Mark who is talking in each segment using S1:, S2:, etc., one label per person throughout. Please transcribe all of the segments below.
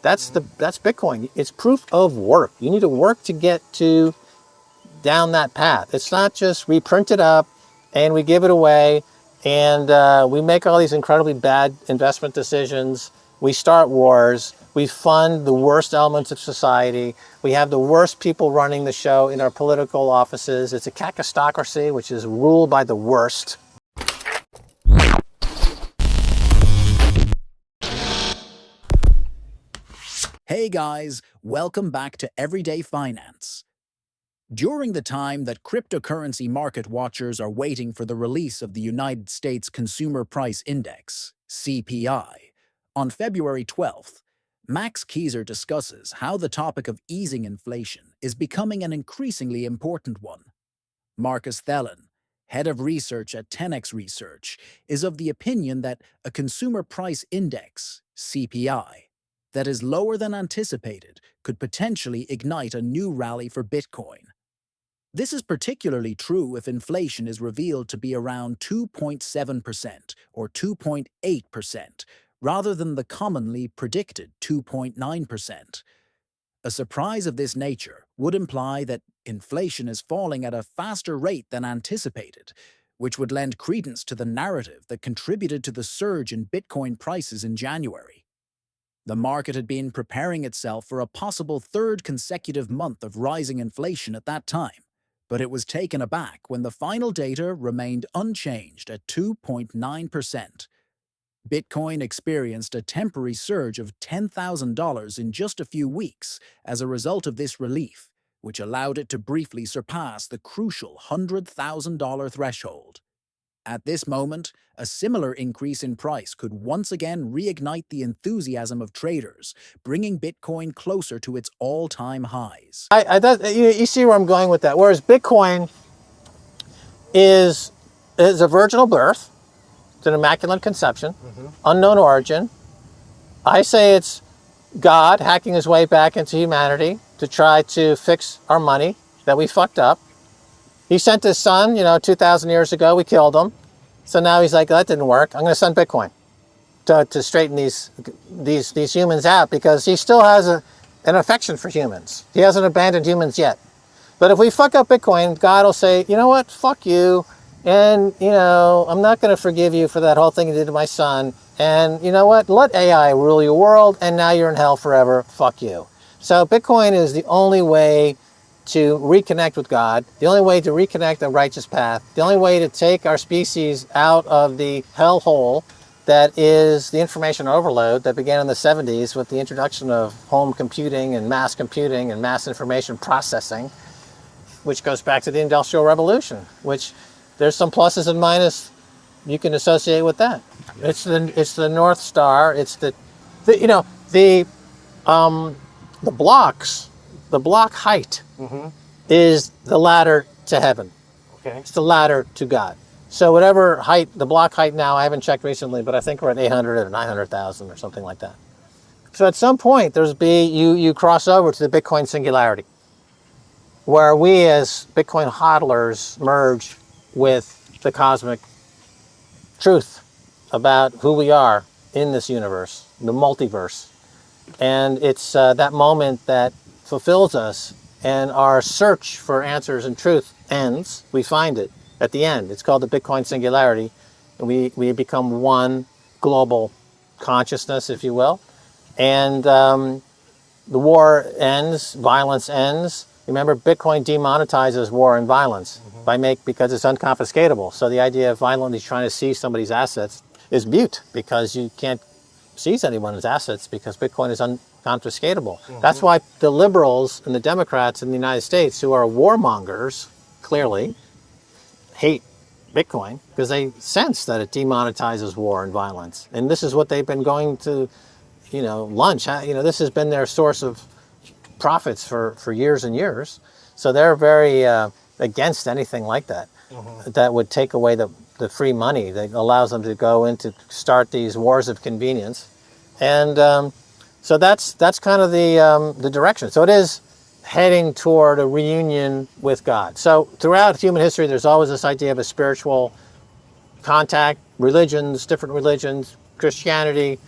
S1: That's Bitcoin. It's proof of work. You need to work to get down that path. It's not just we print it up and we give it away and we make all these incredibly bad investment decisions. We start wars. We fund the worst elements of society. We have the worst people running the show in our political offices. It's a kakistocracy, which is ruled by the worst.
S2: Hey guys, welcome back to Everyday Finance. During the time that cryptocurrency market watchers are waiting for the release of the United States Consumer Price Index, CPI, on February 12th, Max Keiser discusses how the topic of easing inflation is becoming an increasingly important one. Marcus Thelen, head of research at 10x Research, is of the opinion that a consumer price index, CPI, that is lower than anticipated could potentially ignite a new rally for Bitcoin. This is particularly true if inflation is revealed to be around 2.7% or 2.8%, rather than the commonly predicted 2.9%. A surprise of this nature would imply that inflation is falling at a faster rate than anticipated, which would lend credence to the narrative that contributed to the surge in Bitcoin prices in January. The market had been preparing itself for a possible third consecutive month of rising inflation at that time, but it was taken aback when the final data remained unchanged at 2.9%. Bitcoin experienced a temporary surge of $10,000 in just a few weeks as a result of this relief, which allowed it to briefly surpass the crucial $100,000 threshold. At this moment, a similar increase in price could once again reignite the enthusiasm of traders, bringing Bitcoin closer to its all-time highs.
S1: You see where I'm going with that. Whereas Bitcoin is a virginal birth, it's an immaculate conception, unknown origin. I say it's God hacking his way back into humanity to try to fix our money that we fucked up. He sent his son, 2,000 years ago. We killed him. So now he's like, that didn't work. I'm going to send Bitcoin to straighten these humans out, because he still has an affection for humans. He hasn't abandoned humans yet. But if we fuck up Bitcoin, God will say, you know what? Fuck you. And, I'm not going to forgive you for that whole thing you did to my son. And you know what? Let AI rule your world, and now you're in hell forever. Fuck you. So Bitcoin is the only way to reconnect with God, the only way to reconnect the righteous path, the only way to take our species out of the hellhole that is the information overload that began in the 70s with the introduction of home computing and mass information processing, which goes back to the Industrial Revolution, which there's some pluses and minuses you can associate with that. It's the North Star. It's the blocks, the block height is the ladder to heaven. Okay. It's the ladder to God. So whatever height, the block height now, I haven't checked recently, but I think we're at 800 or 900,000 or something like that. So at some point, you cross over to the Bitcoin singularity, where we as Bitcoin hodlers merge with the cosmic truth about who we are in this universe, the multiverse. And it's that moment that fulfills us, and our search for answers and truth ends. We find it at the end. It's called the Bitcoin singularity. And we become one global consciousness, if you will. And the war ends, violence ends. Remember, Bitcoin demonetizes war and violence because it's unconfiscatable. So the idea of violently trying to seize somebody's assets is mute, because you can't seize anyone's assets because Bitcoin is unconfiscatable. That's why the liberals and the Democrats in the United States, who are warmongers, clearly hate Bitcoin, because they sense that it demonetizes war and violence. And this is what they've been going to, lunch. This has been their source of profits for years and years. So they're very against anything like that, that would take away the free money that allows them to go into start these wars of convenience. And so that's kind of the direction. So it is heading toward a reunion with God. So throughout human history, there's always this idea of a spiritual contact, different religions, Christianity,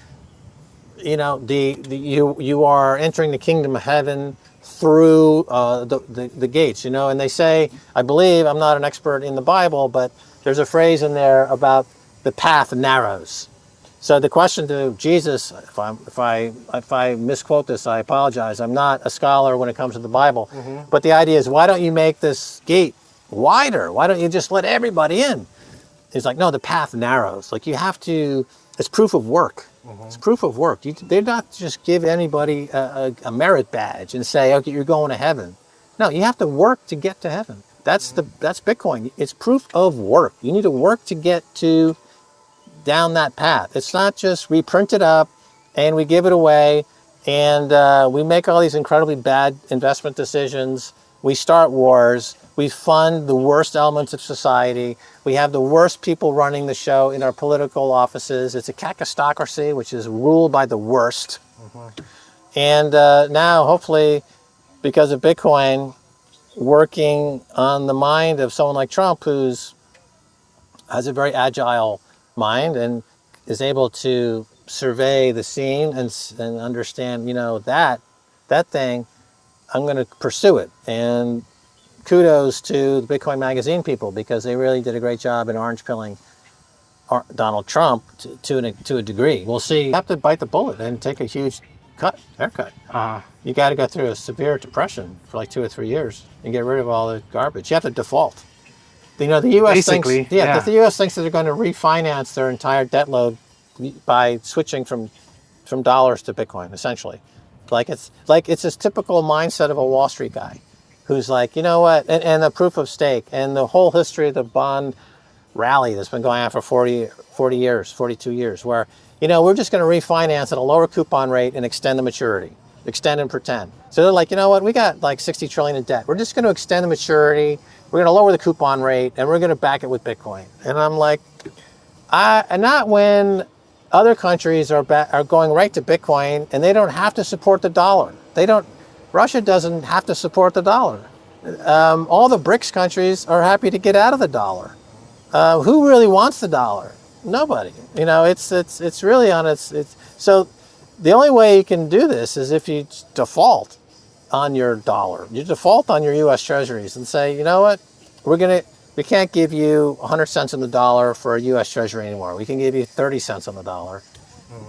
S1: you know, you are entering the kingdom of heaven through the gates, you know, and they say, I believe, I'm not an expert in the Bible, but there's a phrase in there about the path narrows. So the question to Jesus, if I misquote this, I apologize. I'm not a scholar when it comes to the Bible, but the idea is, why don't you make this gate wider? Why don't you just let everybody in? He's like, no, the path narrows. Like, you have to. It's proof of work. It's proof of work. They're not just give anybody a merit badge and say, okay, you're going to heaven. No, you have to work to get to heaven. That's Bitcoin. It's proof of work. You need to work to get to down that path. It's not just we print it up and we give it away and we make all these incredibly bad investment decisions. We start wars. We fund the worst elements of society. We have the worst people running the show in our political offices. It's a kakistocracy, which is ruled by the worst. And now, hopefully, because of Bitcoin, working on the mind of someone like Trump, who's has a very agile mind and is able to survey the scene and understand, you know, that thing, I'm going to pursue it. And kudos to the Bitcoin Magazine people, because they really did a great job in orange pilling Donald Trump to a degree. We'll see. You have to bite the bullet and take a huge haircut. You got to go through a severe depression for like 2 or 3 years and get rid of all the garbage. You have to default. You know, the U.S. thinks, the U.S. thinks that they're going to refinance their entire debt load by switching from dollars to Bitcoin, essentially. It's this typical mindset of a Wall Street guy who's like, you know what, and the proof of stake and the whole history of the bond rally that's been going on for 40 years, 42 years, where, you know, we're just going to refinance at a lower coupon rate and extend the maturity, extend and pretend. So they're like, you know what, we got like 60 trillion in debt. We're just going to extend the maturity. We're going to lower the coupon rate and we're going to back it with Bitcoin. And I'm like, and not when other countries are going right to Bitcoin and they don't have to support the dollar. Russia doesn't have to support the dollar. All the BRICS countries are happy to get out of the dollar. Who really wants the dollar? Nobody. You know, it's really on its. So the only way you can do this is if you default on your dollar. You default on your U.S. Treasuries and say, you know what, we can't give you 100 cents on the dollar for a U.S. Treasury anymore. We can give you 30 cents on the dollar,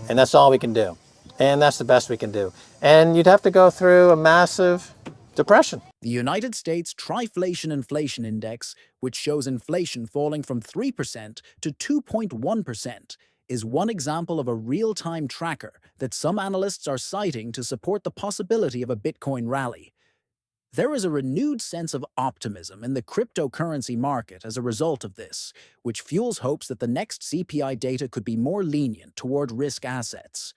S1: and that's all we can do. And that's the best we can do. And you'd have to go through a massive depression.
S2: The United States Triflation Inflation Index, which shows inflation falling from 3% to 2.1%, is one example of a real-time tracker that some analysts are citing to support the possibility of a Bitcoin rally. There is a renewed sense of optimism in the cryptocurrency market as a result of this, which fuels hopes that the next CPI data could be more lenient toward risk assets.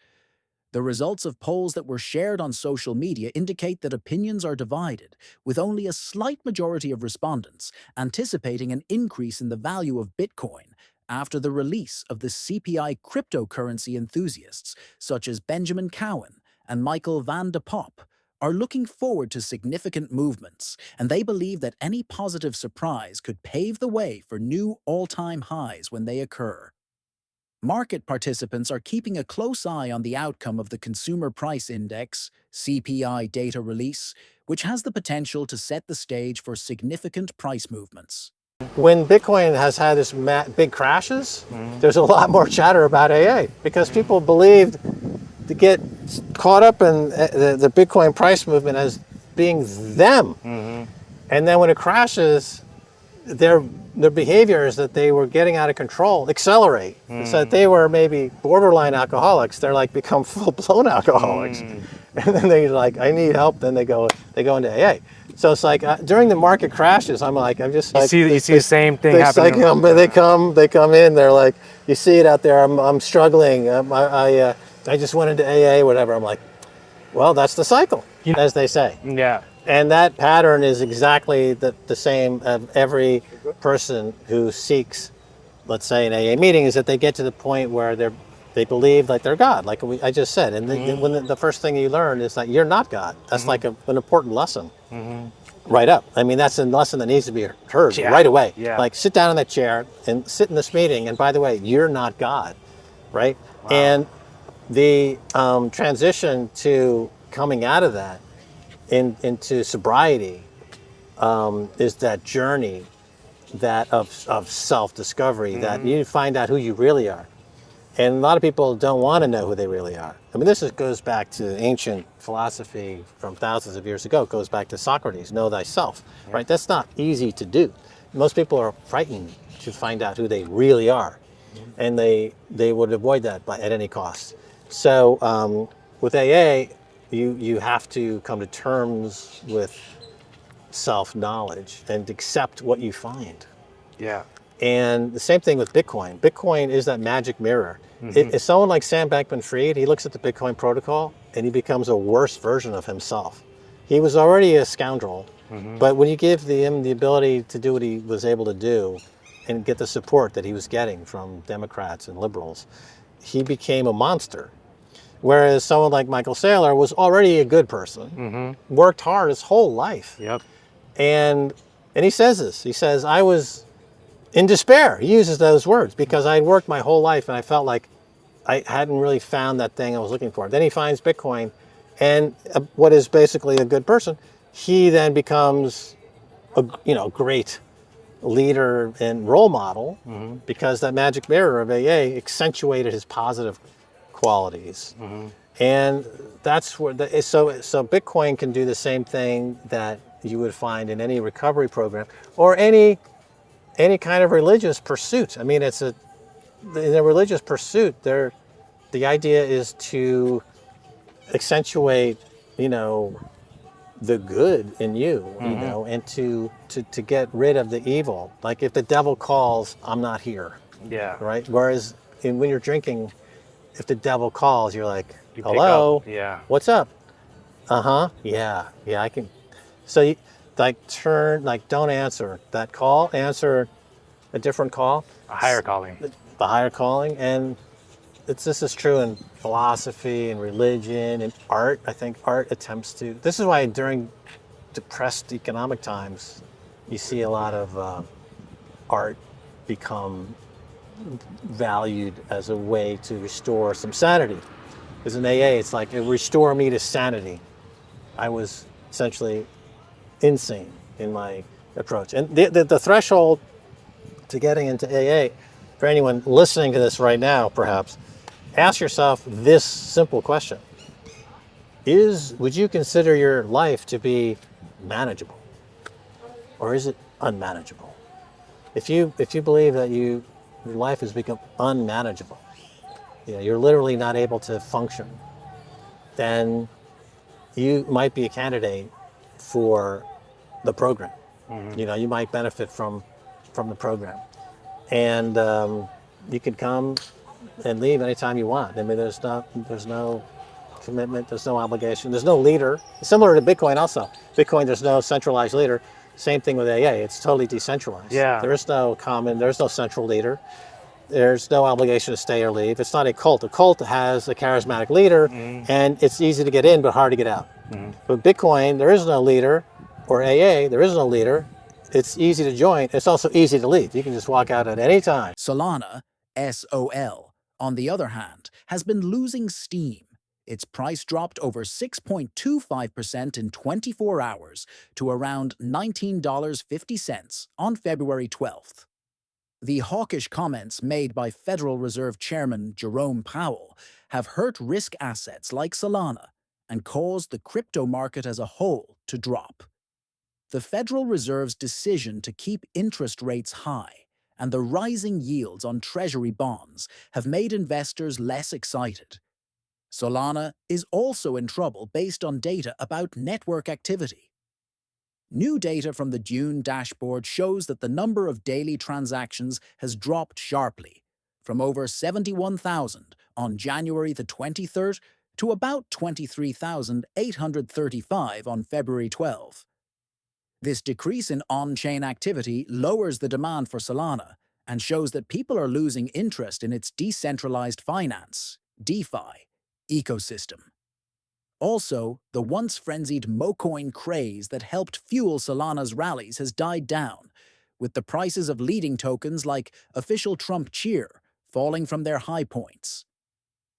S2: The results of polls that were shared on social media indicate that opinions are divided, with only a slight majority of respondents anticipating an increase in the value of Bitcoin after the release of the CPI cryptocurrency enthusiasts, such as Benjamin Cowan and Michael Van de Poppe, are looking forward to significant movements, and they believe that any positive surprise could pave the way for new all-time highs when they occur. Market participants are keeping a close eye on the outcome of the Consumer Price Index, CPI data release, which has the potential to set the stage for significant price movements.
S1: When Bitcoin has had this big crashes, there's a lot more chatter about AA because people believed to get caught up in the Bitcoin price movement as being them. And then when it crashes, their behaviors that they were getting out of control accelerate. So that they were maybe borderline alcoholics, they're like become full-blown alcoholics. And then they're like, I need help. Then they go into AA. So it's like during the market crashes, you see
S3: the same thing happening.
S1: They come in. They're like, you see it out there. I'm struggling. I just went into AA, whatever. I'm like, well, that's the cycle, as they say.
S3: Yeah.
S1: And that pattern is exactly the same of every person who seeks, let's say, an AA meeting, is that they get to the point where they believe like they're God, like I just said. And when the first thing you learn is that you're not God. That's like an important lesson. Right up. I mean, that's a lesson that needs to be heard right away.
S3: Yeah.
S1: Like, sit down in that chair and sit in this meeting. And by the way, you're not God, right?
S3: Wow.
S1: And The transition to coming out of that into sobriety is that journey that of self-discovery that you find out who you really are. And a lot of people don't want to know who they really are. I mean, goes back to ancient philosophy from thousands of years ago. It goes back to Socrates, know thyself, right? That's not easy to do. Most people are frightened to find out who they really are. And they would avoid that at any cost. So with AA, you have to come to terms with self-knowledge and accept what you find.
S3: Yeah.
S1: And the same thing with Bitcoin. Bitcoin is that magic mirror. If someone like Sam Bankman-Fried, he looks at the Bitcoin protocol and he becomes a worse version of himself. He was already a scoundrel, but when you give him the ability to do what he was able to do and get the support that he was getting from Democrats and liberals, he became a monster. Whereas someone like Michael Saylor was already a good person, worked hard his whole life.
S3: Yep.
S1: And he says this. He says, I was in despair. He uses those words because I had worked my whole life and I felt like I hadn't really found that thing I was looking for. Then he finds Bitcoin and what is basically a good person. He then becomes a great leader and role model because that magic mirror of AA accentuated his positive qualities. And that's where so Bitcoin can do the same thing that you would find in any recovery program or any kind of religious pursuit. I mean, in a religious pursuit, the idea is to accentuate, the good in you, and to get rid of the evil. Like if the devil calls, I'm not here.
S3: Yeah.
S1: Right. Whereas when you're drinking, if the devil calls, you're like,
S3: You pick
S1: hello,
S3: up. Yeah.
S1: what's up? Yeah, I can. So you don't answer that call, answer a different call.
S3: A higher calling.
S1: The higher calling. And this is true in philosophy and religion and art. I think art attempts to, this is why during depressed economic times, you see a lot of art become valued as a way to restore some sanity. Because in AA, it's like, restore me to sanity. I was essentially insane in my approach. And the threshold to getting into AA, for anyone listening to this right now, perhaps, ask yourself this simple question. Would you consider your life to be manageable? Or is it unmanageable? If you believe that your life has become unmanageable, you're literally not able to function, then you might be a candidate for the program. You might benefit from the program. And you can come and leave anytime you want. I mean, there's no commitment, there's no obligation, there's no leader. Similar to Bitcoin also. Bitcoin, there's no centralized leader. Same thing with AA, it's totally decentralized.
S3: Yeah.
S1: There's no central leader. There's no obligation to stay or leave. It's not a cult. A cult has a charismatic leader, and it's easy to get in, but hard to get out. But Bitcoin, there is no leader, or AA, there is no leader. It's easy to join. It's also easy to leave. You can just walk out at any time.
S2: Solana, SOL, on the other hand, has been losing steam. Its price dropped over 6.25% in 24 hours to around $19.50 on February 12th. The hawkish comments made by Federal Reserve Chairman Jerome Powell have hurt risk assets like Solana and caused the crypto market as a whole to drop. The Federal Reserve's decision to keep interest rates high and the rising yields on Treasury bonds have made investors less excited. Solana is also in trouble based on data about network activity. New data from the June dashboard shows that the number of daily transactions has dropped sharply, from over 71,000 on January the 23rd to about 23,835 on February 12. This decrease in on-chain activity lowers the demand for Solana and shows that people are losing interest in its decentralized finance, DeFi, ecosystem. Also, the once frenzied MoCoin craze that helped fuel Solana's rallies has died down, with the prices of leading tokens like Official Trump Cheer falling from their high points.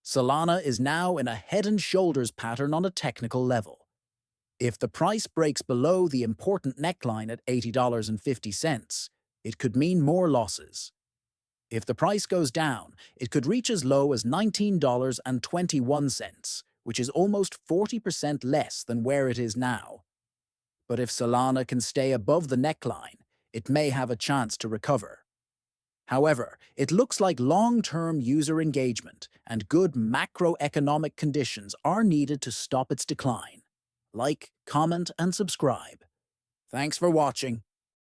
S2: Solana is now in a head and shoulders pattern on a technical level. If the price breaks below the important neckline at $80.50, it could mean more losses. If the price goes down, it could reach as low as $19.21, which is almost 40% less than where it is now. But if Solana can stay above the neckline, it may have a chance to recover. However, it looks like long-term user engagement and good macroeconomic conditions are needed to stop its decline. Like, comment, and subscribe. Thanks for watching.